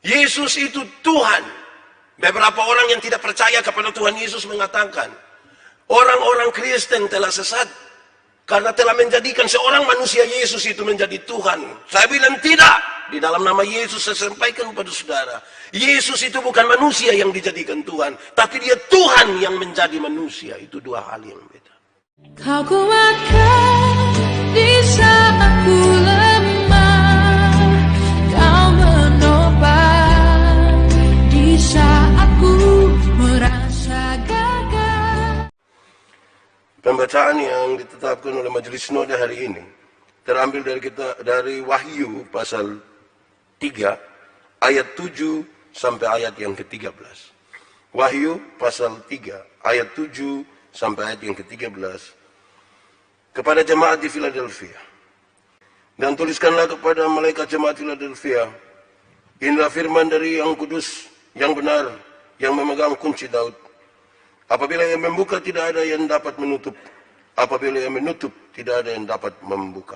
Yesus itu Tuhan. Beberapa orang yang tidak percaya kepada Tuhan Yesus mengatakan, orang-orang Kristen telah sesat karena telah menjadikan seorang manusia Yesus itu menjadi Tuhan. Saya bilang tidak. Di dalam nama Yesus saya sampaikan kepada saudara, Yesus itu bukan manusia yang dijadikan Tuhan, tapi dia Tuhan yang menjadi manusia. Itu dua hal yang beda. Kau kuatkan di saat aku lemah, kau menopang di saat ku merasa gagal. Pembacaan yang ditetapkan oleh Majelis Sinode hari ini terambil dari Wahyu pasal 3 ayat 7 sampai ayat yang ke-13. Wahyu pasal 3 ayat 7 sampai ayat yang ke-13. Kepada jemaat di Philadelphia. Dan tuliskanlah kepada malaikat jemaat Philadelphia, inilah firman dari yang kudus, yang benar, yang memegang kunci Daud. Apabila yang membuka tidak ada yang dapat menutup, apabila yang menutup tidak ada yang dapat membuka.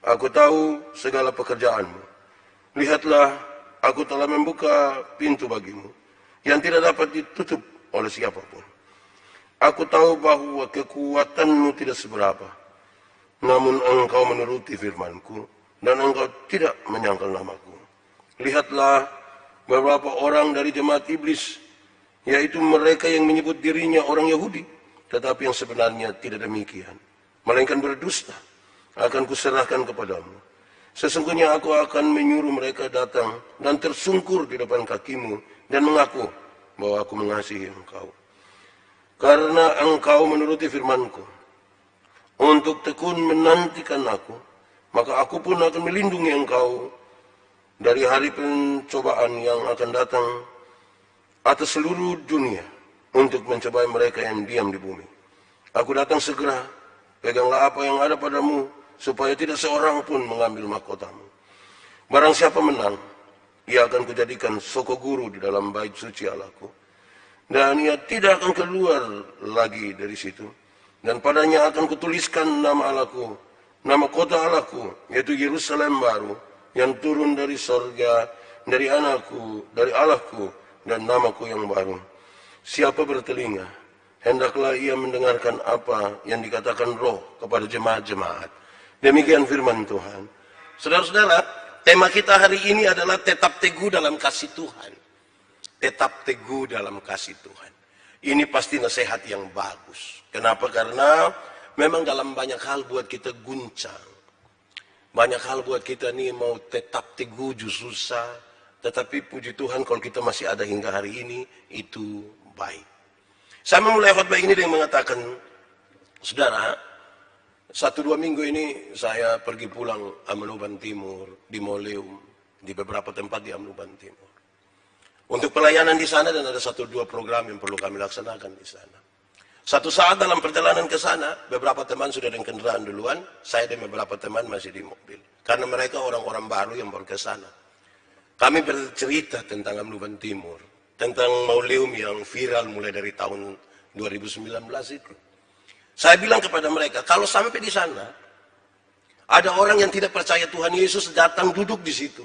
Aku tahu segala pekerjaanmu. Lihatlah, aku telah membuka pintu bagimu, yang tidak dapat ditutup oleh siapapun. Aku tahu bahwa kekuatanmu tidak seberapa, namun engkau menuruti firmanku, dan engkau tidak menyangkal namaku. Lihatlah, beberapa orang dari jemaat iblis, yaitu mereka yang menyebut dirinya orang Yahudi, tetapi yang sebenarnya tidak demikian, melainkan berdusta, akan kuserahkan kepadamu. Sesungguhnya aku akan menyuruh mereka datang dan tersungkur di depan kakimu dan mengaku bahwa aku mengasihi engkau. Karena engkau menuruti firmanku, untuk tekun menantikan aku, maka aku pun akan melindungi engkau dari hari pencobaan yang akan datang atas seluruh dunia untuk mencobai mereka yang diam di bumi. Aku datang segera, peganglah apa yang ada padamu, supaya tidak seorang pun mengambil mahkotamu. Barang siapa menang, ia akan kujadikan soko guru di dalam bait suci Allahku, dan ia tidak akan keluar lagi dari situ. Dan padanya akan kutuliskan nama Allahku, nama kota Allahku, yaitu Yerusalem baru, yang turun dari sorga, dari anakku, dari Allahku, dan namaku yang baru. Siapa bertelinga, hendaklah ia mendengarkan apa yang dikatakan Roh kepada jemaat-jemaat. Demikian firman Tuhan. Saudara-saudara, tema kita hari ini adalah tetap teguh dalam kasih Tuhan. Tetap teguh dalam kasih Tuhan. Ini pasti nasihat yang bagus. Kenapa? Karena memang dalam banyak hal buat kita guncang. Banyak hal buat kita nih mau tetap teguh justru susah. Tetapi puji Tuhan kalau kita masih ada hingga hari ini, itu baik. Saya memulai khotbah ini dengan mengatakan, saudara, 1-2 minggu ini saya pergi pulang Amnuban Timur, di Moleum, di beberapa tempat di Amnuban Timur. Untuk pelayanan di sana dan ada 1-2 program yang perlu kami laksanakan di sana. Satu saat dalam perjalanan ke sana, beberapa teman sudah dengan kendaraan duluan, saya dan beberapa teman masih di mobil. Karena mereka orang-orang baru yang baru ke sana. Kami bercerita tentang Amnuban Timur, tentang Moleum yang viral mulai dari tahun 2019 itu. Saya bilang kepada mereka, kalau sampai di sana, ada orang yang tidak percaya Tuhan Yesus datang duduk di situ.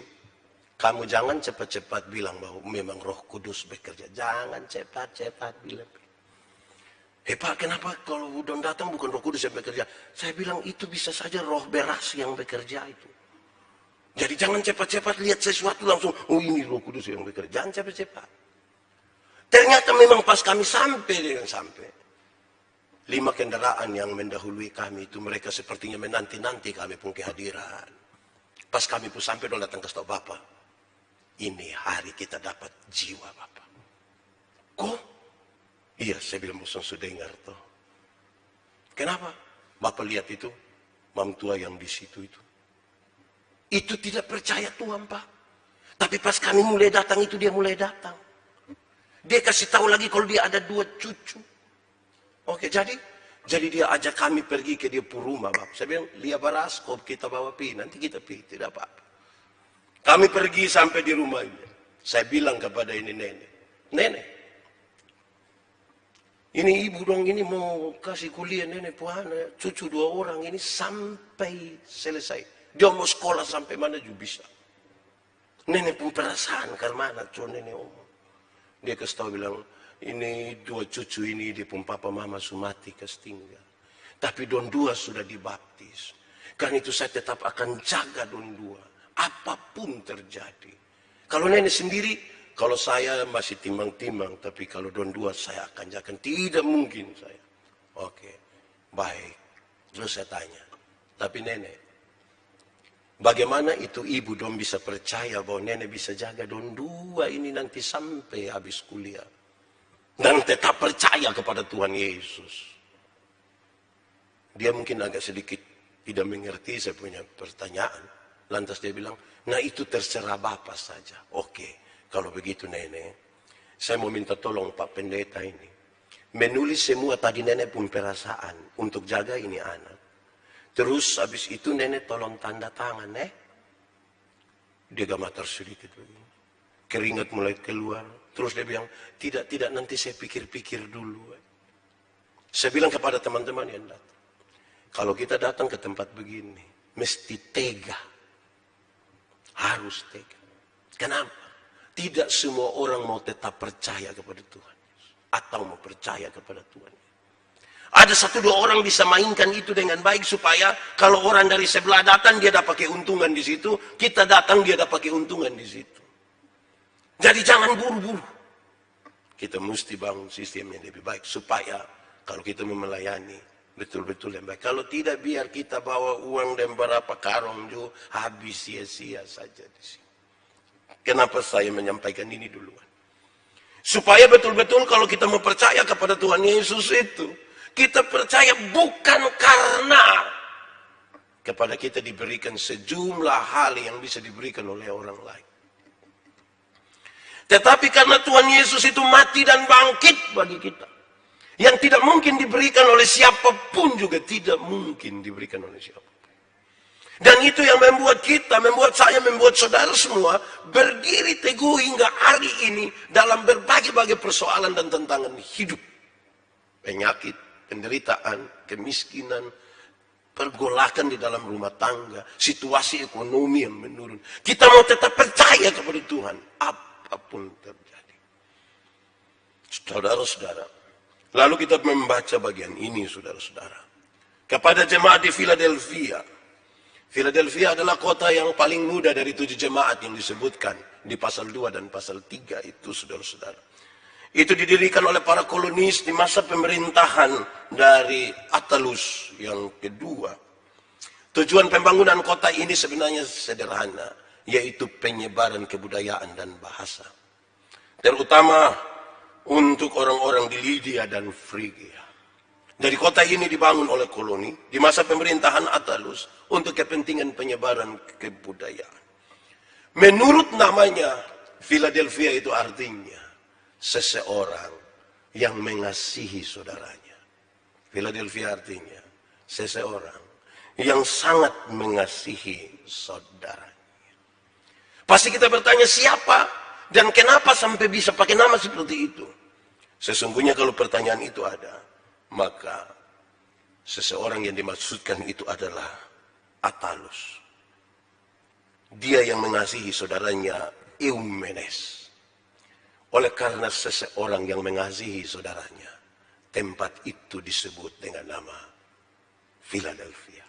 Kamu jangan cepat-cepat bilang bahwa memang Roh Kudus bekerja. Jangan cepat-cepat bilang. Pak, kenapa kalau udah datang bukan Roh Kudus yang bekerja? Saya bilang itu bisa saja roh beras yang bekerja itu. Jadi jangan cepat-cepat lihat sesuatu langsung, oh ini Roh Kudus yang bekerja. Jangan cepat-cepat. Ternyata memang pas kami sampai, 5 kendaraan yang mendahului kami itu mereka sepertinya menanti-nanti kami pun kehadiran. Pas kami pun sampai datang ke stop Bapak. Ini hari kita dapat jiwa Bapak. Kok? Iya, saya bilang bosan sudah dengar toh. Kenapa? Bapak lihat itu, mam tua yang di situ itu. Itu tidak percaya Tuhan Pak. Tapi pas kami mulai datang itu dia mulai datang. Dia kasih tahu lagi kalau dia ada 2 cucu. Oke, jadi dia ajak kami pergi ke dia rumah, Bapak. Saya bilang, lihat baraskop, kita bawa pi, nanti kita pi, tidak apa-apa. Kami pergi sampai di rumahnya. Saya bilang kepada ini nenek, ini ibu dong, ini mau kasih kuliah nenek puana, cucu 2 orang ini sampai selesai. Dia mau sekolah sampai mana juga bisa. Nenek pun perasaan karena cuma nenek omong. Dia kasih tahu bilang, ini 2 cucu ini dia pun papa mama sumati kas tinggal. Tapi don 2 sudah dibaptis. Karena itu saya tetap akan jaga don 2. Apapun terjadi. Kalau nenek sendiri, kalau saya masih timbang-timbang. Tapi kalau don 2 saya akan jaga. Tidak mungkin saya. Oke, baik. Terus saya tanya. Tapi nenek, bagaimana itu ibu dong bisa percaya bahwa nenek bisa jaga don 2 ini nanti sampai habis kuliah. Dan tetap percaya kepada Tuhan Yesus. Dia mungkin agak sedikit tidak mengerti saya punya pertanyaan. Lantas dia bilang, nah itu terserah Bapak saja. Oke, kalau begitu nenek, saya mau minta tolong Pak Pendeta ini. Menulis semua tadi nenek pun perasaan untuk jaga ini anak. Terus habis itu nenek tolong tanda tangan, Dia gamatar sedikit begini. Keringat mulai keluar. Terus dia bilang, tidak nanti saya pikir-pikir dulu. Saya bilang kepada teman-teman yang datang. Kalau kita datang ke tempat begini, mesti tega. Harus tega. Kenapa? Tidak semua orang mau tetap percaya kepada Tuhan. Atau mau percaya kepada Tuhan. Ada 1-2 orang bisa mainkan itu dengan baik supaya kalau orang dari sebelah datang dia dapat keuntungan di situ, kita datang dia dapat keuntungan di situ. Jadi jangan buru-buru. Kita mesti bangun sistem yang lebih baik supaya kalau kita melayani betul-betul yang baik. Kalau tidak biar kita bawa uang dan berapa karung juga habis sia-sia saja di sini. Kenapa saya menyampaikan ini duluan? Supaya betul-betul kalau kita mau percaya kepada Tuhan Yesus itu, kita percaya bukan karena kepada kita diberikan sejumlah hal yang bisa diberikan oleh orang lain. Tetapi karena Tuhan Yesus itu mati dan bangkit bagi kita. Yang tidak mungkin diberikan oleh siapapun juga tidak mungkin diberikan oleh siapapun. Dan itu yang membuat kita, membuat saya, membuat saudara semua berdiri teguh hingga hari ini dalam berbagai-bagai persoalan dan tantangan hidup. Penyakit, penderitaan, kemiskinan, pergolakan di dalam rumah tangga, situasi ekonomi yang menurun. Kita mau tetap percaya kepada Tuhan, apapun terjadi. Saudara-saudara, lalu kita membaca bagian ini, saudara-saudara. Kepada jemaat di Philadelphia. Philadelphia adalah kota yang paling muda dari 7 jemaat yang disebutkan di pasal 2 dan pasal 3 itu, saudara-saudara. Itu didirikan oleh para kolonis di masa pemerintahan dari Attalus yang kedua. Tujuan pembangunan kota ini sebenarnya sederhana, yaitu penyebaran kebudayaan dan bahasa. Terutama untuk orang-orang di Lydia dan Frigia. Dari kota ini dibangun oleh koloni di masa pemerintahan Attalus untuk kepentingan penyebaran kebudayaan. Menurut namanya, Philadelphia itu artinya seseorang yang mengasihi saudaranya. Philadelphia artinya seseorang yang sangat mengasihi saudaranya. Pasti kita bertanya siapa dan kenapa sampai bisa pakai nama seperti itu. Sesungguhnya kalau pertanyaan itu ada, maka seseorang yang dimaksudkan itu adalah Attalus. Dia yang mengasihi saudaranya Eumenes. Oleh karena seseorang yang mengasihi saudaranya, tempat itu disebut dengan nama Philadelphia.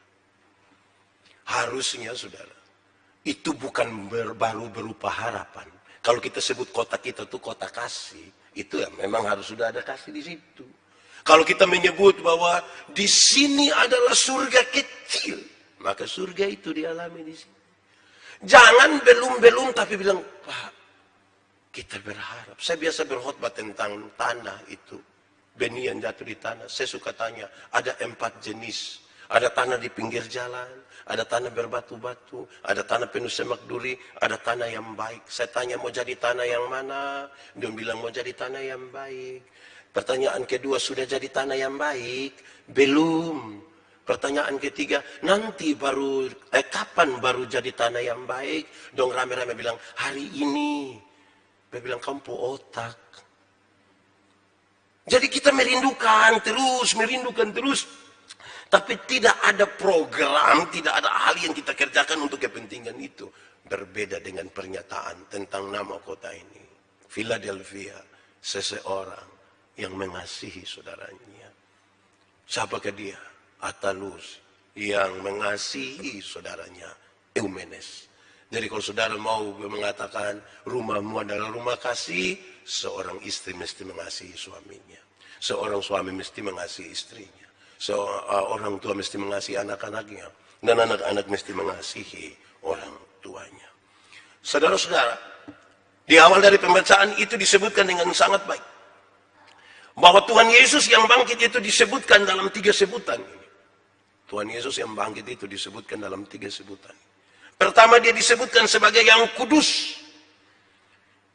Harusnya saudara, itu bukan baru berupa harapan. Kalau kita sebut kota kita itu kota kasih, itu ya memang harus sudah ada kasih di situ. Kalau kita menyebut bahwa di sini adalah surga kecil, maka surga itu dialami di sini. Jangan belum-belum tapi bilang, Pak, kita berharap. Saya biasa berkhotbah tentang tanah itu. Benih yang jatuh di tanah. Saya suka tanya, ada 4 jenis. Ada tanah di pinggir jalan, ada tanah berbatu-batu, ada tanah penuh semak duri, ada tanah yang baik. Saya tanya mau jadi tanah yang mana? Dia bilang mau jadi tanah yang baik. Pertanyaan kedua, sudah jadi tanah yang baik? Belum. Pertanyaan ketiga, nanti baru, kapan baru jadi tanah yang baik? Dong rame-rame bilang, hari ini. Dia bilang, kamu otak. Jadi kita merindukan terus. Tapi tidak ada program, tidak ada hal yang kita kerjakan untuk kepentingan itu. berbeda dengan pernyataan tentang nama kota ini. Philadelphia, seseorang yang mengasihi saudaranya. Siapakah dia? Attalus, yang mengasihi saudaranya. Eumenes. Jadi kalau saudara mau mengatakan rumahmu adalah rumah kasih, seorang istri mesti mengasihi suaminya. Seorang suami mesti mengasihi istrinya. Seorang tua mesti mengasihi anak-anaknya. Dan anak-anak mesti mengasihi orang tuanya. Saudara-saudara, di awal dari pembacaan itu disebutkan dengan sangat baik. Bahwa Tuhan Yesus yang bangkit itu disebutkan dalam 3 sebutan ini. Tuhan Yesus yang bangkit itu disebutkan dalam 3 sebutan. Pertama, dia disebutkan sebagai yang kudus.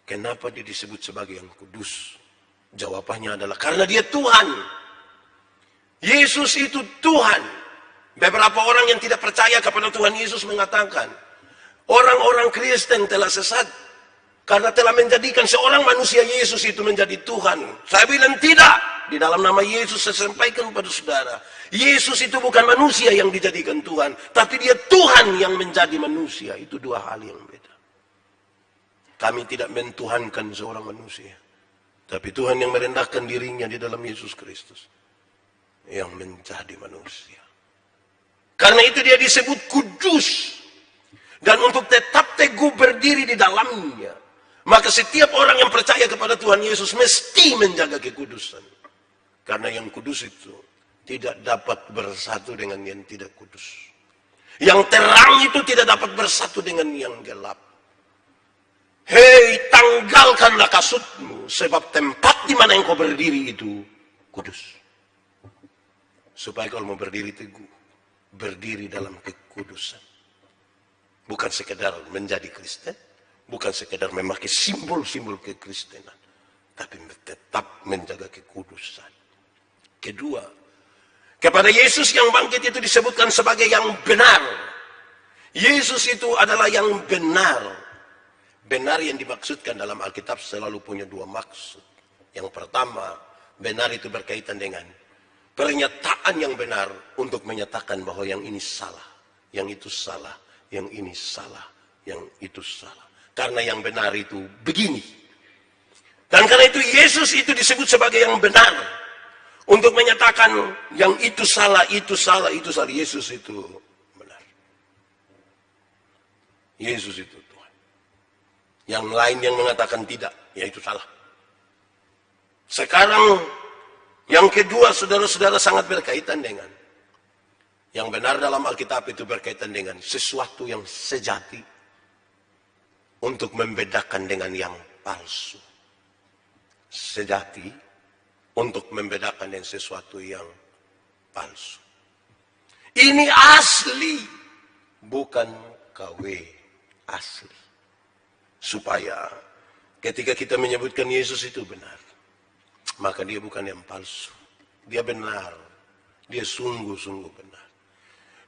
Kenapa dia disebut sebagai yang kudus? Jawabannya adalah karena dia Tuhan. Yesus itu Tuhan. Beberapa orang yang tidak percaya kepada Tuhan Yesus mengatakan, orang-orang Kristen telah sesat karena telah menjadikan seorang manusia Yesus itu menjadi Tuhan. Saya bilang tidak. Di dalam nama Yesus saya sampaikan kepada saudara, Yesus itu bukan manusia yang dijadikan Tuhan, tapi dia Tuhan yang menjadi manusia. Itu 2 hal yang beda. Kami tidak mentuhankan seorang manusia, tapi Tuhan yang merendahkan dirinya di dalam Yesus Kristus yang menjadi manusia. Karena itu dia disebut kudus. Dan untuk tetap teguh berdiri di dalamnya, maka setiap orang yang percaya kepada Tuhan Yesus mesti menjaga kekudusan. Karena yang kudus itu tidak dapat bersatu dengan yang tidak kudus. Yang terang itu tidak dapat bersatu dengan yang gelap. Hei, tanggalkanlah kasutmu, sebab tempat di mana engkau berdiri itu kudus. Supaya kalau mau berdiri teguh, berdiri dalam kekudusan. Bukan sekedar menjadi Kristen, bukan sekedar memakai simbol-simbol kekristenan, tapi tetap menjaga kekudusan. Kedua, kepada Yesus yang bangkit itu disebutkan sebagai yang benar. Yesus itu adalah yang benar. Benar yang dimaksudkan dalam Alkitab selalu punya 2 maksud. Yang pertama, benar itu berkaitan dengan pernyataan yang benar untuk menyatakan bahwa yang ini salah, yang itu salah, yang ini salah, yang itu salah. Karena yang benar itu begini. Dan karena itu Yesus itu disebut sebagai yang benar. Untuk menyatakan yang itu salah, itu salah, itu salah. Yesus itu benar. Yesus itu Tuhan. Yang lain yang mengatakan tidak, ya itu salah. Sekarang yang kedua, saudara-saudara, sangat berkaitan dengan yang benar dalam Alkitab itu berkaitan dengan sesuatu yang sejati untuk membedakan dengan yang palsu. Sejati untuk membedakan dengan sesuatu yang palsu. Ini asli, bukan KW asli. Supaya ketika kita menyebutkan Yesus itu benar, maka dia bukan yang palsu. Dia benar. Dia sungguh-sungguh benar.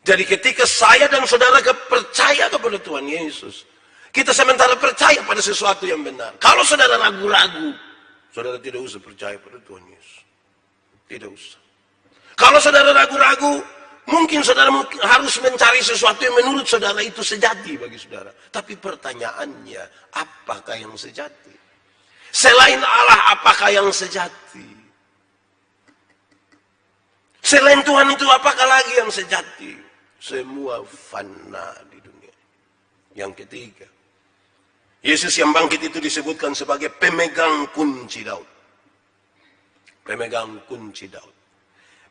Jadi ketika saya dan saudara percaya kepada Tuhan Yesus, kita sementara percaya pada sesuatu yang benar. Kalau saudara ragu-ragu, saudara tidak usah percaya pada Tuhan Yesus. Tidak usah. Kalau saudara ragu-ragu, mungkin saudara harus mencari sesuatu yang menurut saudara itu sejati bagi saudara. Tapi pertanyaannya, apakah yang sejati? Selain Allah, apakah yang sejati? Selain Tuhan itu, apakah lagi yang sejati? Semua fana di dunia. Yang ketiga, Yesus yang bangkit itu disebutkan sebagai pemegang kunci Daud. Pemegang kunci Daud.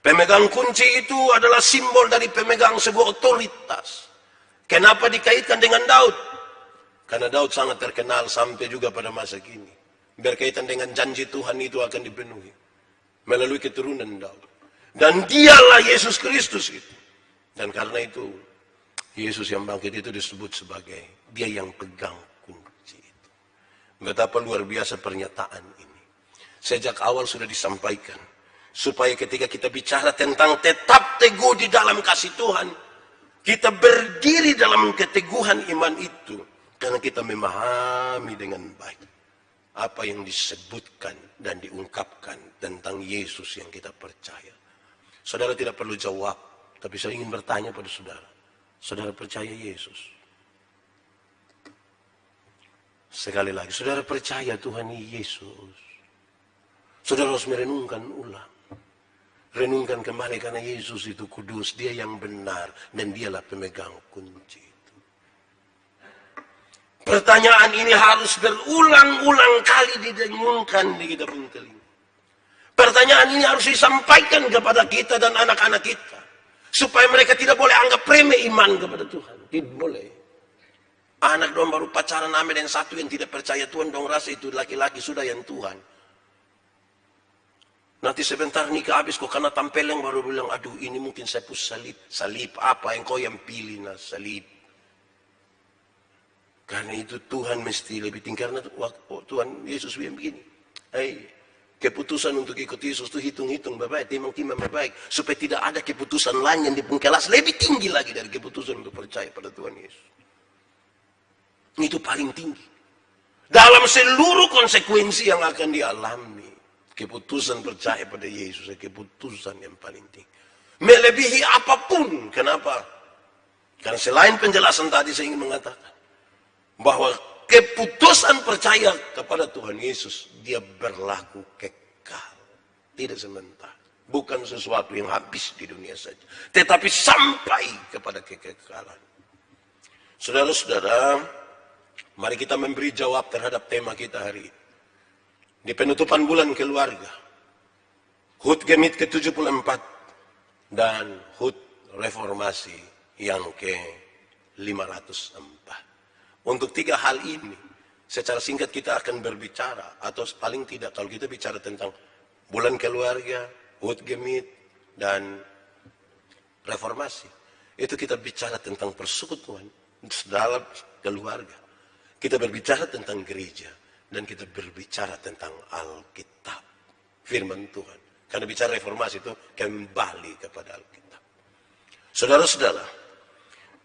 Pemegang kunci itu adalah simbol dari pemegang sebuah otoritas. Kenapa dikaitkan dengan Daud? Karena Daud sangat terkenal sampai juga pada masa kini. Berkaitan dengan janji Tuhan itu akan dipenuhi melalui keturunan Daud. Dan dialah Yesus Kristus itu. Dan karena itu, Yesus yang bangkit itu disebut sebagai dia yang pegang kunci itu. Betapa luar biasa pernyataan ini. Sejak awal sudah disampaikan. Supaya ketika kita bicara tentang tetap teguh di dalam kasih Tuhan, kita berdiri dalam keteguhan iman itu. Karena kita memahami dengan baik apa yang disebutkan dan diungkapkan tentang Yesus yang kita percaya. Saudara tidak perlu jawab, tapi saya ingin bertanya pada saudara. Saudara percaya Yesus? Sekali lagi, saudara percaya Tuhan Yesus. Saudara harus merenungkan ulang. Renungkan kembali karena Yesus itu kudus, dia yang benar, dan dialah pemegang kunci itu. Pertanyaan ini harus berulang-ulang kali didengungkan di kita punya telinga. Pertanyaan ini harus disampaikan kepada kita dan anak-anak kita. Supaya mereka tidak boleh anggap remeh iman kepada Tuhan. Tidak boleh. Anak dong baru pacaran sama dengan satu yang tidak percaya Tuhan, dong rasa itu laki-laki sudah yang Tuhan. Nanti sebentar nikah habis kok karena tampileng baru bilang, aduh ini mungkin saya pus salib. Salib apa yang kau yang pilih, nah salib. Karena itu Tuhan mesti lebih tinggi. Karena Tuhan Yesus bilang begini. Keputusan untuk ikut Yesus itu hitung-hitung baik, timang-timang baik. Supaya tidak ada keputusan lain yang dipengkelas lebih tinggi lagi dari keputusan untuk percaya pada Tuhan Yesus. Itu paling tinggi. Dalam seluruh konsekuensi yang akan dialami. Keputusan percaya pada Yesus adalah keputusan yang paling tinggi. Melebihi apapun. Kenapa? Karena selain penjelasan tadi saya ingin mengatakan. Bahwa keputusan percaya kepada Tuhan Yesus. Dia berlaku kekal. Tidak sementara. Bukan sesuatu yang habis di dunia saja. Tetapi sampai kepada kekekalan. Saudara-saudara. Mari kita memberi jawab terhadap tema kita hari ini. Di penutupan bulan keluarga, HUT Gemit ke-74 dan HUT Reformasi yang ke-504. Untuk 3 hal ini, secara singkat kita akan berbicara, atau paling tidak kalau kita bicara tentang bulan keluarga, HUT Gemit, dan Reformasi. Itu kita bicara tentang persekutuan dalam keluarga. Kita berbicara tentang gereja. Dan kita berbicara tentang Alkitab. Firman Tuhan. Karena bicara reformasi itu kembali kepada Alkitab. Saudara-saudara.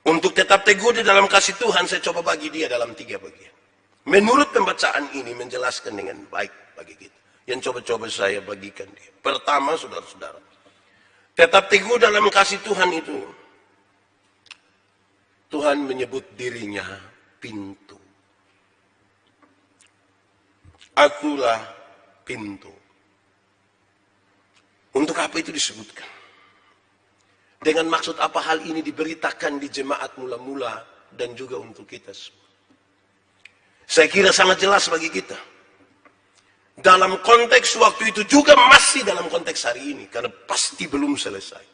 Untuk tetap teguh di dalam kasih Tuhan. Saya coba bagi dia dalam 3 bagian. Menurut pembacaan ini menjelaskan dengan baik bagi kita. Yang coba-coba saya bagikan dia. Pertama saudara-saudara. Tetap teguh dalam kasih Tuhan itu. Tuhan menyebut dirinya pintu. Akulah pintu. Untuk apa itu disebutkan? Dengan maksud apa hal ini diberitakan di jemaat mula-mula dan juga untuk kita semua? Saya kira sangat jelas bagi kita. Dalam konteks waktu itu juga masih dalam konteks hari ini. Karena pasti belum selesai.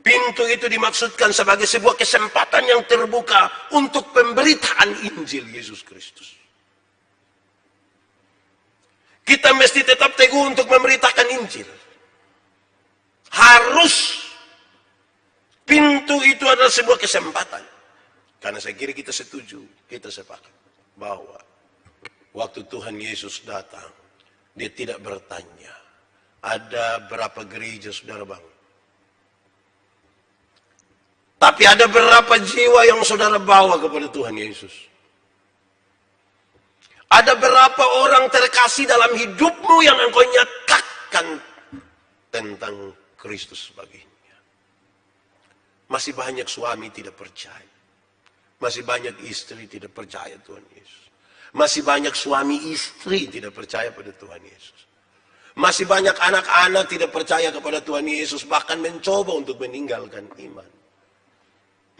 Pintu itu dimaksudkan sebagai sebuah kesempatan yang terbuka untuk pemberitaan Injil Yesus Kristus. Kita mesti tetap teguh untuk memberitakan Injil. Harus. Pintu itu adalah sebuah kesempatan. Karena saya kira kita setuju, kita sepakat. Bahwa waktu Tuhan Yesus datang, dia tidak bertanya. Ada berapa gereja saudara bangun? Tapi ada berapa jiwa yang saudara bawa kepada Tuhan Yesus? Ada berapa orang terkasih dalam hidupmu yang engkau nyatakan tentang Kristus baginya. Masih banyak suami tidak percaya. Masih banyak istri tidak percaya Tuhan Yesus. Masih banyak suami istri tidak percaya pada Tuhan Yesus. Masih banyak anak-anak tidak percaya kepada Tuhan Yesus. Bahkan mencoba untuk meninggalkan iman.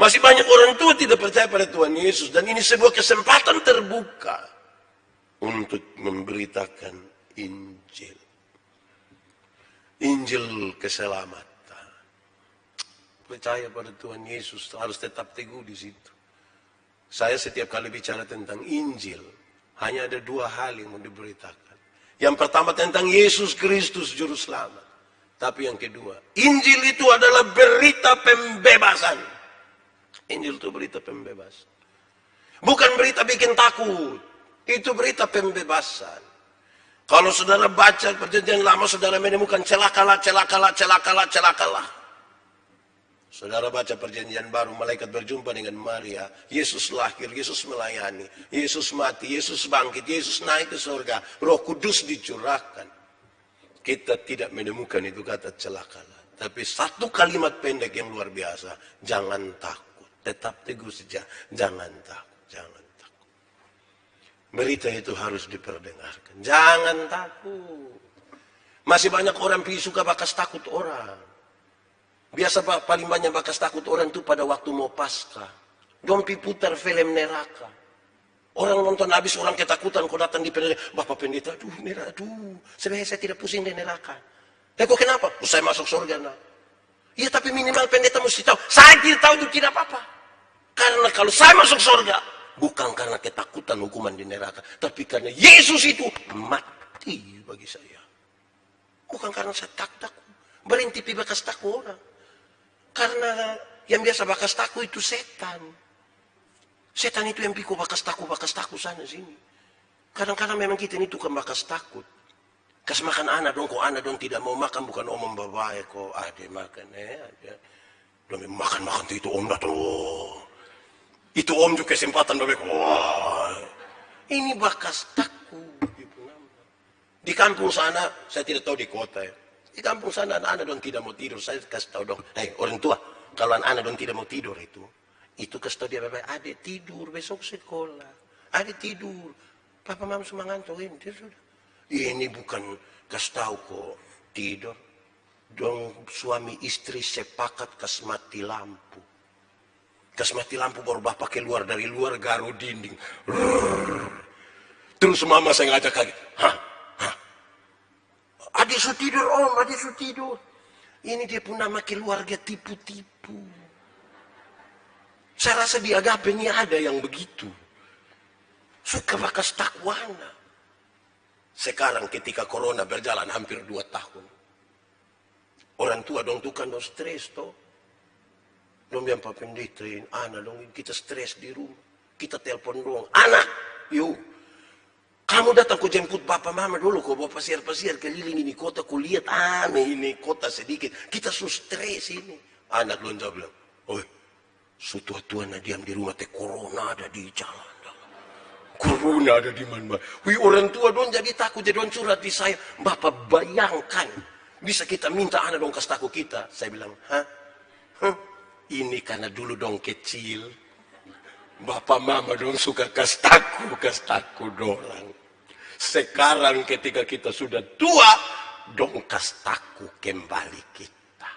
Masih banyak orang tua tidak percaya pada Tuhan Yesus. Dan ini sebuah kesempatan terbuka. Untuk memberitakan Injil. Injil keselamatan. Percaya pada Tuhan Yesus harus tetap teguh di situ. Saya setiap kali bicara tentang Injil, hanya ada 2 hal yang mau diberitakan. Yang pertama tentang Yesus Kristus Juru Selamat. Tapi yang kedua, Injil itu adalah berita pembebasan. Injil itu berita pembebasan. Bukan berita bikin takut. Itu berita pembebasan. Kalau saudara baca perjanjian lama, saudara menemukan celakalah. Saudara baca perjanjian baru, malaikat berjumpa dengan Maria. Yesus lahir, Yesus melayani. Yesus mati, Yesus bangkit, Yesus naik ke surga. Roh Kudus dicurahkan. Kita tidak menemukan itu kata celakalah. Tapi satu kalimat pendek yang luar biasa. Jangan takut. Tetap teguh saja. Jangan takut. Jangan. Berita itu harus diperdengarkan. Jangan takut. Masih banyak orang suka bakas takut orang. Biasa paling banyak bakas takut orang itu pada waktu mau Paskah. Dong putar film neraka. Orang nonton habis, orang ketakutan, kau datang di pendeta. Bapak pendeta, aduh neraka, aduh. Sebenarnya saya tidak pusing di neraka. Kok kenapa? Saya masuk surga, nak. Iya, tapi minimal pendeta mesti tahu. Saya tidak tahu itu tidak apa-apa. Karena kalau saya masuk surga, bukan karena ketakutan hukuman di neraka, tapi karena Yesus itu mati bagi saya. Bukan karena saya takut. Berhenti bakas takut orang. Karena yang biasa bakas takut itu setan. Setan itu yang pikir bakas takut sana sini. Kadang-kadang memang kita ini tukang bakas takut. Kas makan anak dong, kok anak dong tidak mau makan, bukan omong babae kok ade makan aja. Dong makan itu om datang. Itu om juga kesempatan babae. Wah. Ini bakas takut. Di kampung sana, saya tidak tahu di kota ya. Di kampung sana anak-anak dong tidak mau tidur. Saya kasih tahu dong, orang tua, kalau anak-anak dong tidak mau tidur itu kasih tahu dia bapak, adik tidur besok sekolah, adik tidur, papa mama semua ngantuk ini sudah. Ini bukan kasih tahu kok tidur, dong suami istri sepakat kas mati lampu. Kas mati lampu baru bapak keluar dari luar garu dinding. Terus mama saya ngajak kaget, adik su tidur om, adik su tidur. Ini dia pun nama keluarga tipu-tipu. Saya rasa di Agape ini ada yang begitu. Suka bakas takwana. Sekarang ketika corona berjalan hampir 2 tahun. Orang tua dong tukang dong stres toh. Dong bilang Pak Pendeta, anak dong kita stres di rumah. Kita telepon dong, anak, yuk. Kamu datang ku jemput papa mama dulu, kau bawa pasir-pasir keliling ini kota, ku lihat aneh ini kota sedikit. Kita stres ini. Anak lonjak bilang, oi, sutua-tua diam di rumah teh corona ada di jalan. Corona ada di mana? Wih, orang tua dong jadi takut, jadi dong curhat di saya. Bapak bayangkan, bisa kita minta anak dong kasih takut kita. Saya bilang, ini karena dulu dong kecil. Bapak mama dong suka kasih takut dorang. Sekarang ketika kita sudah tua, dong kasih takut kembali kita.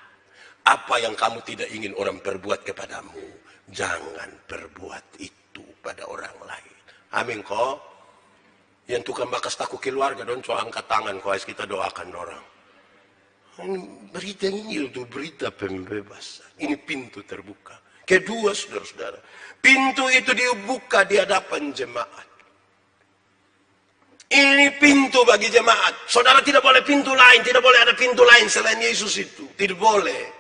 Apa yang kamu tidak ingin orang perbuat kepadamu, jangan perbuat itu pada orang lain. Amin kok. Yang tukang bakas takut keluarga dong, coba angkat tangan kok, kita doakan orang. Berita ini itu berita pembebasan. Ini pintu terbuka. Kedua, saudara-saudara, pintu itu dibuka di hadapan jemaat. Ini pintu bagi jemaat. Saudara tidak boleh pintu lain, tidak boleh ada pintu lain selain Yesus itu. Tidak boleh.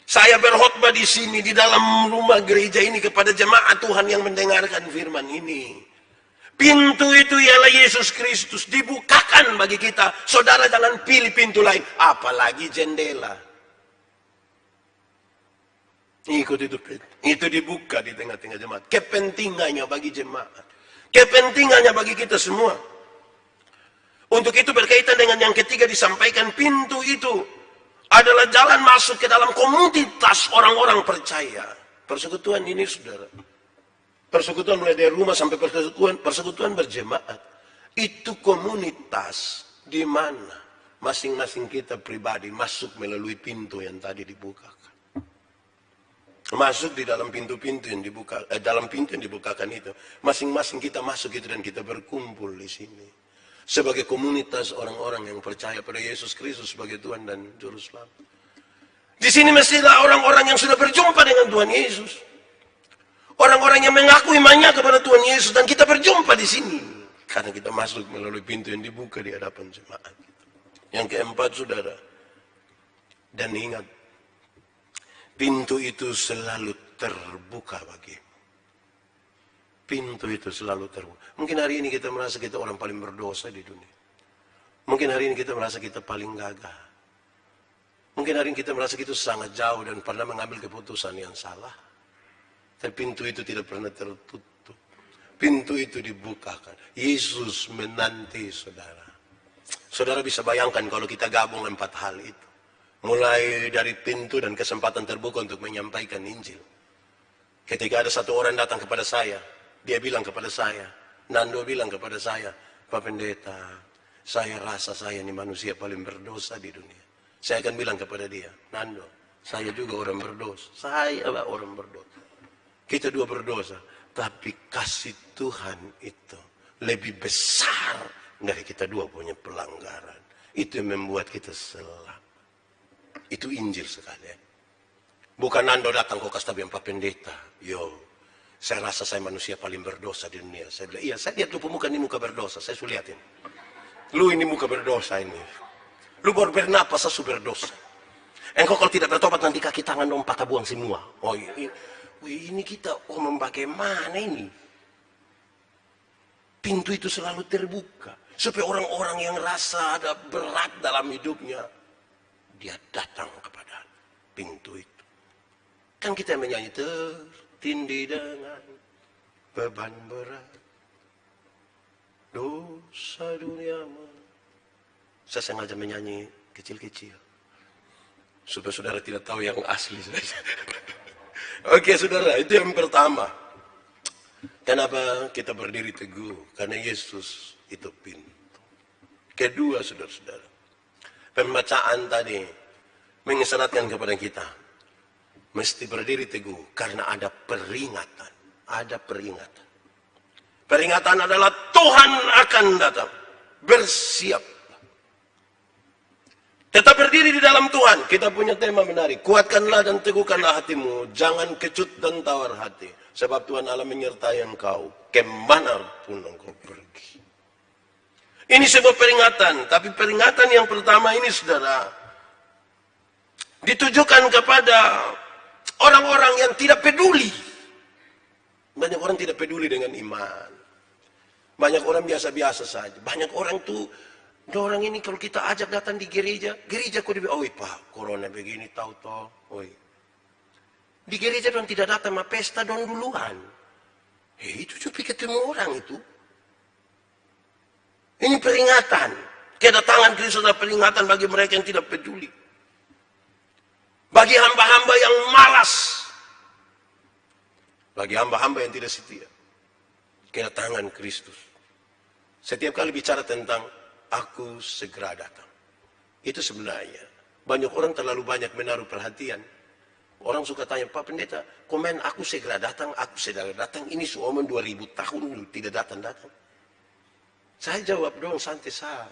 Saya berkhotbah di sini di dalam rumah gereja ini kepada jemaat Tuhan yang mendengarkan firman ini. Pintu itu ialah Yesus Kristus, dibukakan bagi kita. Saudara jangan pilih pintu lain, apalagi jendela. Ikut itu dibuka di tengah-tengah jemaat. Kepentingannya bagi jemaat. Kepentingannya bagi kita semua. Untuk itu berkaitan dengan yang ketiga disampaikan, pintu itu adalah jalan masuk ke dalam komunitas orang-orang percaya. Persekutuan ini saudara. Persekutuan mulai dari rumah sampai persekutuan berjemaat. Itu komunitas di mana masing-masing kita pribadi masuk melalui pintu yang tadi dibukakan. Masuk di dalam pintu-pintu yang dibuka, dalam pintu yang dibukakan itu, masing-masing kita masuk itu dan kita berkumpul di sini sebagai komunitas orang-orang yang percaya pada Yesus Kristus sebagai Tuhan dan Juru Selamat. Di sini mestilah orang-orang yang sudah berjumpa dengan Tuhan Yesus, orang-orang yang mengaku imannya kepada Tuhan Yesus, dan kita berjumpa di sini karena kita masuk melalui pintu yang dibuka di hadapan jemaat. Yang keempat, saudara, dan ingat, pintu itu selalu terbuka bagimu. Pintu itu selalu terbuka. Mungkin hari ini kita merasa kita orang paling berdosa di dunia. Mungkin hari ini kita merasa kita paling gagah. Mungkin hari ini kita merasa kita sangat jauh dan pernah mengambil keputusan yang salah. Tapi pintu itu tidak pernah tertutup. Pintu itu dibukakan. Yesus menanti saudara. Saudara bisa bayangkan kalau kita gabung 4 hal itu. Mulai dari pintu dan kesempatan terbuka untuk menyampaikan Injil. Ketika ada satu orang datang kepada saya, dia bilang kepada saya, Nando bilang kepada saya, Pak Pendeta, saya rasa saya ini manusia paling berdosa di dunia. Saya akan bilang kepada dia, Nando, saya juga orang berdosa. Saya lah orang berdosa. Kita dua berdosa. Tapi kasih Tuhan itu lebih besar dari kita dua punya pelanggaran. Itu yang membuat kita selamat. Itu Injil sekali. Bukan Nando datang kok kasih tahu Pak Pendeta. Saya rasa saya manusia paling berdosa di dunia. Saya bilang, iya, saya lihat lu pemuka ini muka berdosa. Saya sudah lihatin. Lu ini muka berdosa ini. Lu baru bernapas, saya sudah berdosa. Engkau kalau tidak bertobat nanti kaki tangan dong patah buang semua. Ini kita, bagaimana ini? Pintu itu selalu terbuka. Supaya orang-orang yang rasa ada berat dalam hidupnya, dia datang kepada pintu itu. Kan kita menyanyi tertindih dengan beban berat, dosa dunia. Saya sengaja menyanyi kecil-kecil supaya saudara tidak tahu yang asli saja. Oke saudara, itu yang pertama. Kenapa kita berdiri teguh? Karena Yesus itu pintu. Kedua saudara-saudara, pembacaan tadi mengisyaratkan kepada kita mesti berdiri teguh karena ada peringatan. Ada peringatan. Peringatan adalah Tuhan akan datang. Bersiap. Tetap berdiri di dalam Tuhan. Kita punya tema menarik. Kuatkanlah dan teguhkanlah hatimu. Jangan kecut dan tawar hati. Sebab Tuhan Allah menyertai engkau. Kemanapun engkau pergi. Ini sebuah peringatan. Tapi peringatan yang pertama ini saudara, ditujukan kepada orang-orang yang tidak peduli. Banyak orang tidak peduli dengan iman. Banyak orang biasa-biasa saja. Banyak orang tuh, orang ini kalau kita ajak datang di gereja kok dia bilang, Pak, corona begini tahu toh. Di gereja dong tidak datang sama pesta dong duluan. Itu cuma ketemu orang itu. Ini peringatan. Kedatangan Kristus adalah peringatan bagi mereka yang tidak peduli. Bagi hamba-hamba yang malas. Bagi hamba-hamba yang tidak setia. Kedatangan Kristus. Setiap kali bicara tentang aku segera datang. Itu sebenarnya. Banyak orang terlalu banyak menaruh perhatian. Orang suka tanya, Pak Pendeta, komen aku segera datang, aku segera datang. Ini seumur 2000 tahun dulu tidak datang-datang. Saya jawab dong santai saja.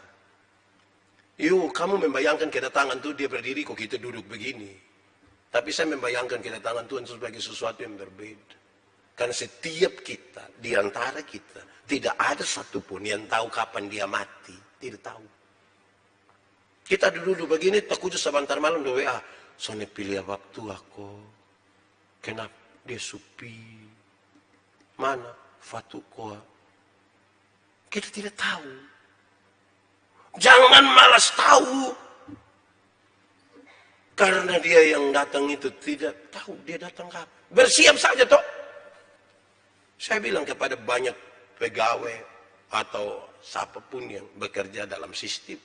Kamu membayangkan kedatangan Tuhan dia berdiri kok kita duduk begini. Tapi saya membayangkan kedatangan Tuhan sebagai sesuatu yang berbeda. Karena setiap kita, di antara kita, tidak ada satupun yang tahu kapan dia mati. Tidak tahu. Kita duduk begini, takut sebentar malam doa WA. Soalnya pilih waktu aku. Kenapa dia sepi? Mana fatukoa? Kita tidak tahu. Jangan malas tahu. Karena dia yang datang itu tidak tahu dia datang kapan. Bersiap saja toh. Saya bilang kepada banyak pegawai atau siapapun yang bekerja dalam sistem.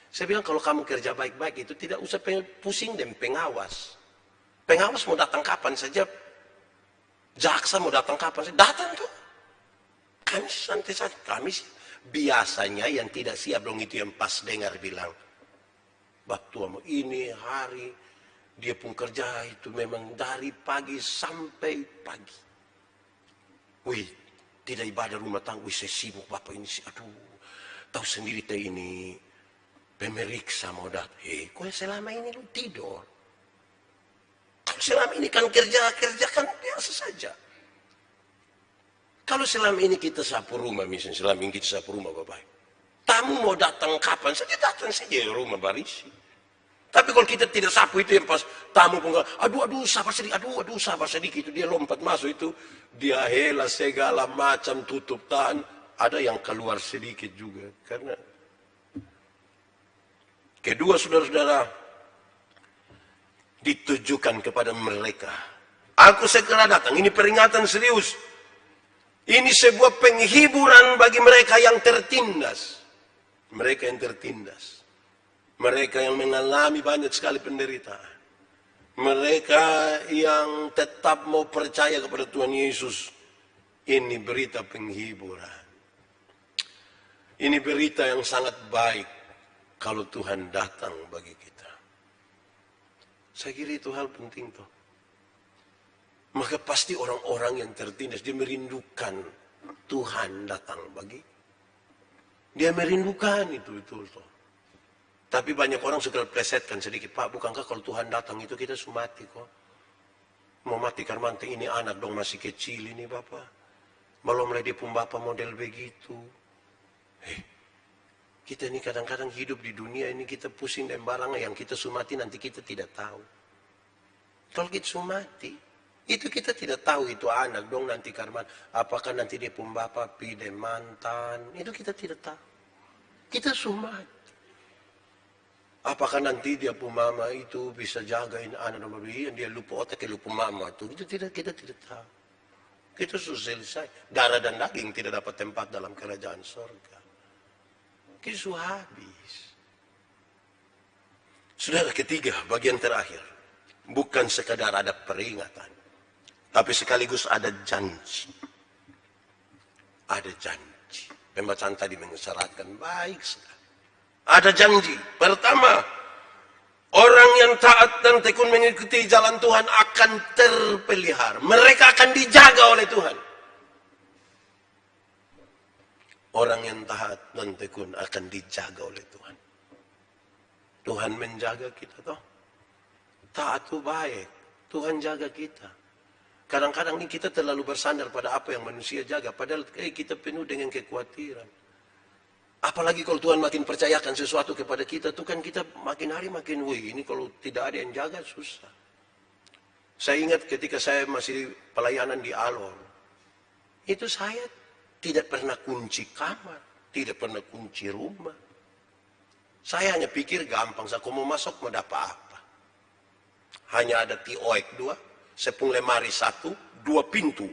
Saya bilang kalau kamu kerja baik-baik itu tidak usah pusing dengan pengawas. Pengawas mau datang kapan saja. Jaksa mau datang kapan saja. Datang tuh. Kami santai saja. Kami biasanya yang tidak siap dong itu yang pas dengar bilang. Waktu ini hari dia pun kerja itu memang dari pagi sampai pagi. Tidak ibadah rumah tangga. Saya sibuk bapak ini. Aduh, tahu sendiri teh ini pemeriksa mau datang. Kok selama ini lu tidur? Kalau selama ini kan kerja kan biasa saja. Kalau selama ini kita sapu rumah, misalnya selama ini kita sapu rumah bapak. Tamu mau datang kapan saja datang saja rumah barisi. Tapi kalau kita tidak sapu itu yang pas tamu pun aduh sabar sedikit itu dia lompat masuk itu dia hela segala macam tutup tahan, ada yang keluar sedikit juga karena kedua saudara-saudara ditujukan kepada mereka. Aku segera datang, ini peringatan serius. Ini sebuah penghiburan bagi mereka yang tertindas. Mereka yang tertindas. Mereka yang mengalami banyak sekali penderitaan. Mereka yang tetap mau percaya kepada Tuhan Yesus. Ini berita penghiburan. Ini berita yang sangat baik kalau Tuhan datang bagi kita. Saya kira itu hal penting toh. Maka pasti orang-orang yang tertindas, dia merindukan Tuhan datang bagi. Dia merindukan itu betul toh. Tapi banyak orang suka plesetkan sedikit, Pak, bukankah kalau Tuhan datang itu kita mati kok? Mau mati karena ini anak dong masih kecil ini Bapak. Belum mulai dia pun Bapak model begitu. Kita ini kadang-kadang hidup di dunia ini kita pusing dan barang yang kita sumati nanti kita tidak tahu. Kalau kita sumati, itu kita tidak tahu itu anak dong nanti karena apakah nanti dia pun Bapak pide mantan, itu kita tidak tahu. Kita sumati. Apakah nanti dia pun mama itu bisa jagain anak dan bayi, dia lupa otak, lupa mama itu kita tidak tahu. Kita sudah selesai. Darah dan daging tidak dapat tempat dalam kerajaan surga. Kita sudah habis. Saudara, ketiga, bagian terakhir. Bukan sekadar ada peringatan. Tapi sekaligus ada janji. Ada janji. Pembacaan tadi mengisyaratkan baik sekali. Ada janji. Pertama, orang yang taat dan tekun mengikuti jalan Tuhan akan terpelihara. Mereka akan dijaga oleh Tuhan. Orang yang taat dan tekun akan dijaga oleh Tuhan. Tuhan menjaga kita toh. Taat itu baik. Tuhan jaga kita. Kadang-kadang ini kita terlalu bersandar pada apa yang manusia jaga. Padahal kita penuh dengan kekhawatiran. Apalagi kalau Tuhan makin percayakan sesuatu kepada kita, tuh kan kita makin hari makin, ini kalau tidak ada yang jaga susah. Saya ingat ketika saya masih pelayanan di Alor, itu saya tidak pernah kunci kamar, tidak pernah kunci rumah. Saya hanya pikir gampang, saya mau masuk mau dapat apa. Hanya ada tioek 2, sepung lemari 1, 2 pintu,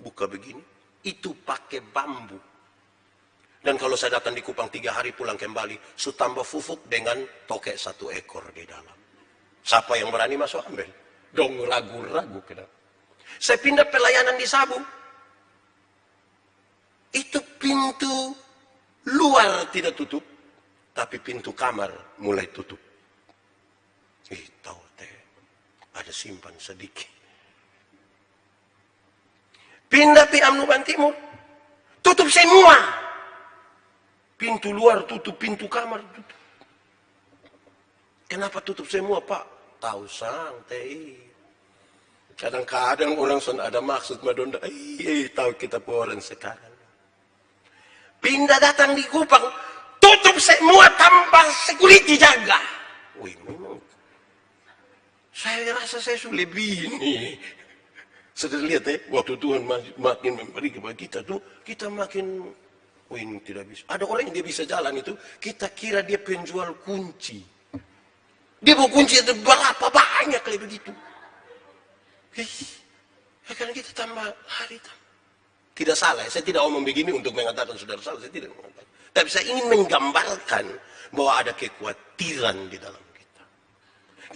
buka begini, itu pakai bambu. Dan kalau saya datang di Kupang 3 hari pulang kembali, su tambah fufuk dengan tokek 1 ekor di dalam. Siapa yang berani masuk ambil? Dong ragu-ragu ke dalam. Saya pindah pelayanan di Sabu. Itu pintu luar tidak tutup, tapi pintu kamar mulai tutup. Tahu teh, ada simpan sedikit. Pindah di Amnuban Timur, tutup semua. Pintu luar tutup, pintu kamar tutup. Kenapa tutup semua, Pak? Tahu santai. Kadang-kadang orang sudah ada maksud madonda. Tahu kita orang sekarang. Pindah datang di Kupang, tutup semua tanpa security jaga. Memang. Saya rasa saya sudah lebih ini. Sudah lihat waktu Tuhan makin memberi kepada kita tuh, kita makin ini tidak bisa. Ada orang yang dia bisa jalan itu, kita kira dia penjual kunci. Dia mau kunci itu berapa banyak kayak begitu. Karena kita tambah hari tambah. Tidak salah, saya tidak omong begini untuk mengatakan saudara salah, saya tidak mengatakan. Tapi saya ingin menggambarkan bahwa ada kekhawatiran di dalam kita.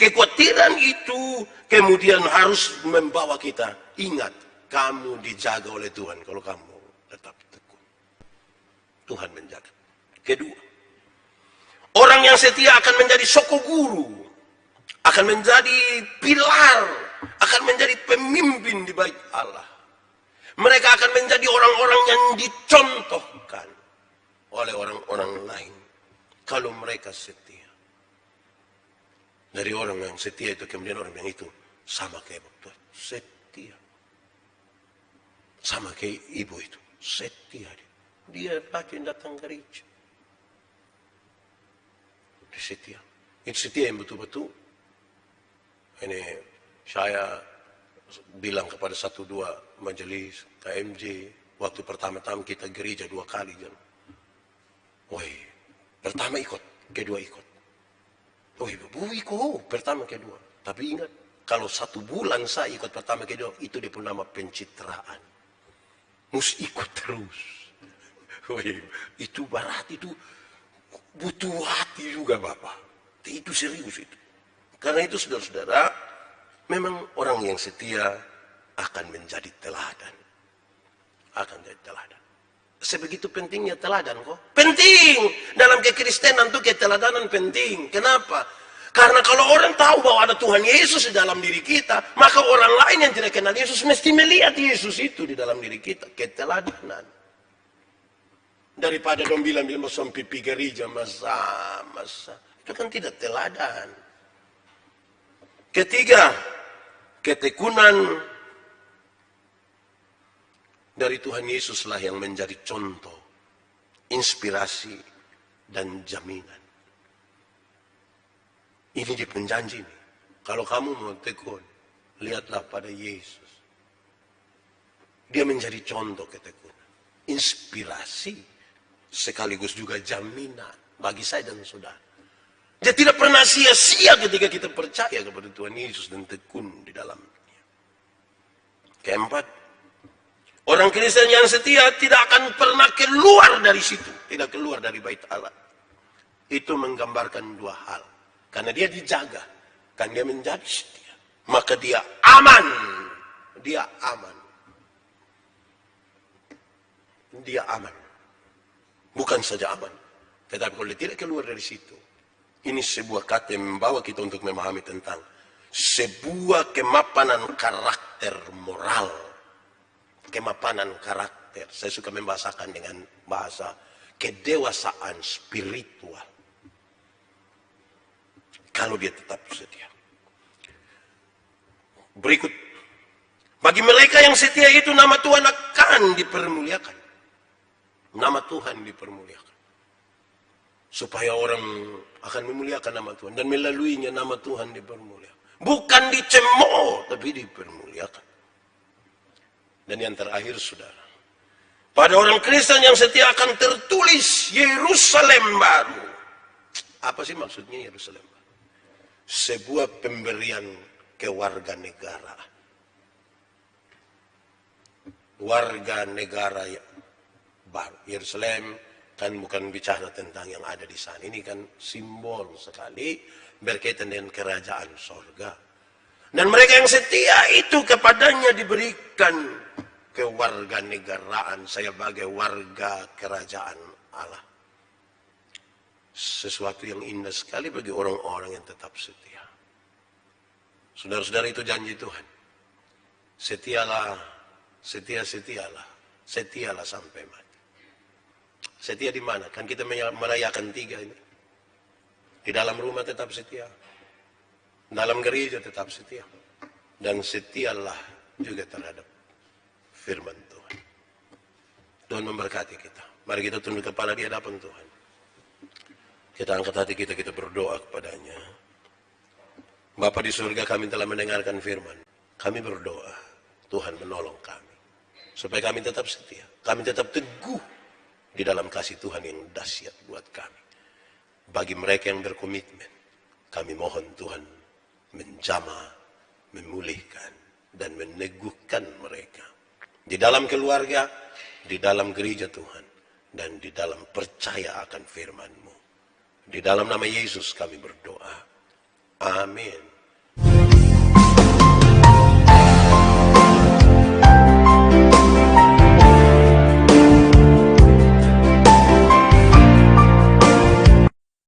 Kekhawatiran itu kemudian harus membawa kita, ingat, kamu dijaga oleh Tuhan kalau kamu tetap tekun. Tuhan menjaga. Kedua, orang yang setia akan menjadi soko guru, akan menjadi pilar, akan menjadi pemimpin di bait Allah. Mereka akan menjadi orang-orang yang dicontohkan oleh orang-orang lain kalau mereka setia. Dari orang yang setia itu kemudian orang yang itu sama kayak Tuhan, setia. Sama kayak ibu itu, setia dia. Dia rajin datang gereja. Dia setia. Itu setia yang betul-betul. Ini saya bilang kepada 1-2 majelis KMJ. Waktu pertama-tama kita gereja 2 kali. Pertama ikut, kedua ikut. Ikut, pertama kedua. Tapi ingat, kalau 1 bulan saya ikut pertama kedua, itu dia pun nama pencitraan. Mesti ikut terus. Itu berat, itu butuh hati juga Bapak. Itu serius itu. Karena itu saudara-saudara, memang orang yang setia akan menjadi teladan. Akan menjadi teladan. Sebegitu pentingnya teladan kok. Penting. Dalam kekristenan tuh keteladanan penting. Kenapa? Karena kalau orang tahu bahwa ada Tuhan Yesus di dalam diri kita, maka orang lain yang tidak kenal Yesus mesti melihat Yesus itu di dalam diri kita. Keteladanan. Daripada dong bilang sampai pergi gereja masa. Itu kan tidak teladan. Ketiga, ketekunan dari Tuhan Yesuslah yang menjadi contoh, inspirasi, dan jaminan. Ini dia penjanji nih. Kalau kamu mau tekun, lihatlah pada Yesus. Dia menjadi contoh ketekunan, inspirasi, sekaligus juga jaminan bagi saya dan saudara. Dia tidak pernah sia-sia ketika kita percaya kepada Tuhan Yesus dan tekun di dalamnya. Keempat, orang Kristen yang setia tidak akan pernah keluar dari situ. Tidak keluar dari bait Allah. Itu menggambarkan dua hal. Karena dia dijaga. Kan dia menjadi setia. Maka dia aman. Dia aman. Dia aman. Bukan saja aman. Tetapi kalau dia tidak keluar dari situ. Ini sebuah kata yang membawa kita untuk memahami tentang sebuah kemapanan karakter moral. Kemapanan karakter. Saya suka membahasakan dengan bahasa kedewasaan spiritual. Kalau dia tetap setia. Berikut. Bagi mereka yang setia itu nama Tuhan akan dipermuliakan. Nama Tuhan dipermuliakan. Supaya orang akan memuliakan nama Tuhan. Dan melaluinya nama Tuhan dipermuliakan. Bukan dicemooh, tapi dipermuliakan. Dan yang terakhir, saudara. Pada orang Kristen yang setia akan tertulis Yerusalem baru. Apa sih maksudnya Yerusalem baru? Sebuah pemberian kewarganegaraan. Warga negara baru. Yerusalem kan bukan bicara tentang yang ada di sana. Ini kan simbol sekali berkaitan dengan kerajaan sorga. Dan mereka yang setia itu kepadanya diberikan kewarganegaraan. Saya sebagai warga kerajaan Allah. Sesuatu yang indah sekali bagi orang-orang yang tetap setia. Saudara-saudara, itu janji Tuhan. Setialah, setialah sampai mati. Setia di mana? Kan kita merayakan 3 ini. Di dalam rumah tetap setia. Dalam gereja tetap setia. Dan setialah juga terhadap firman Tuhan. Tuhan memberkati kita. Mari kita tunduk kepala di hadapan Tuhan. Kita angkat hati kita berdoa kepadanya. Bapa di surga, kami telah mendengarkan firman. Kami berdoa, Tuhan menolong kami. Supaya kami tetap setia. Kami tetap teguh di dalam kasih Tuhan yang dahsyat buat kami. Bagi mereka yang berkomitmen, kami mohon Tuhan menjamah, memulihkan, dan meneguhkan mereka. Di dalam keluarga, di dalam gereja Tuhan, dan di dalam percaya akan firman-Mu. Di dalam nama Yesus kami berdoa. Amin.